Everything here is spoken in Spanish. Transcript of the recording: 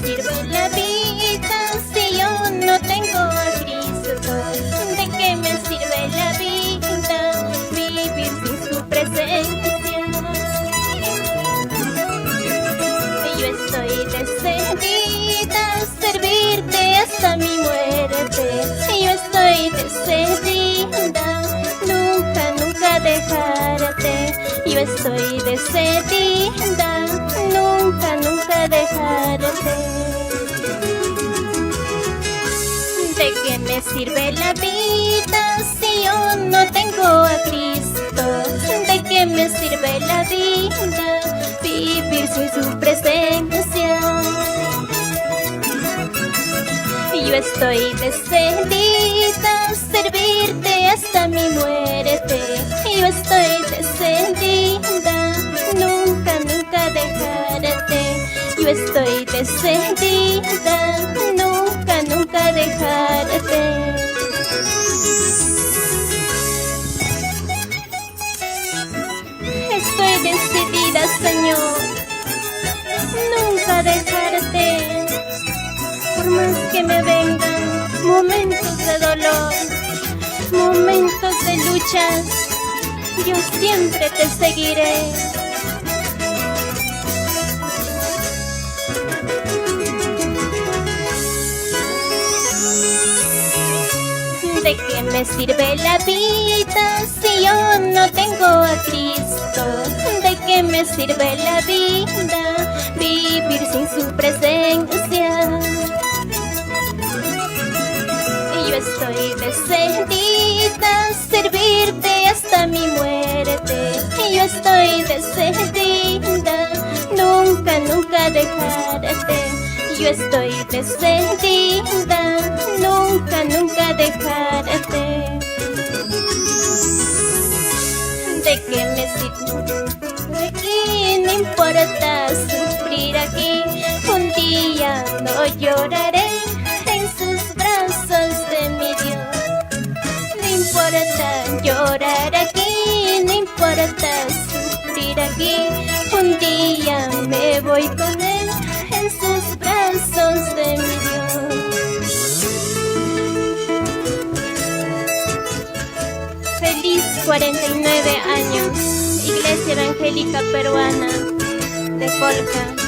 sirve la vida si yo no tengo a Cristo? ¿De qué me sirve la vida vivir sin su presencia? Yo estoy decidida a servirte hasta mi muerte. Yo estoy decidida nunca dejarte. Yo estoy decidida nunca dejarte. ¿De qué me sirve la vida si yo no tengo a Cristo? ¿De qué me sirve la vida vivir sin su presencia? Yo estoy decidida a servirte hasta mi muerte. Yo estoy decidida nunca dejarte. Yo estoy decidida nunca dejarte. Estoy decidida, Señor, nunca dejarte. Por más que me vengan momentos de dolor, momentos de luchas, yo siempre te seguiré. ¿De qué me sirve la vida si yo no tengo a Cristo? ¿De qué me sirve la vida vivir sin su presencia? Yo estoy decidida a servirte hasta mi muerte. Yo estoy decidida nunca dejarte. Yo estoy decidida nunca dejarte. ¿De qué me sirve aquí? No importa sufrir aquí. Un día no lloraré en sus brazos de mi Dios. No importa llorar aquí, no importa sufrir aquí. Un día me voy con él en sus brazos de mi Dios. Feliz 49 años, Iglesia Evangélica Peruana de Colca.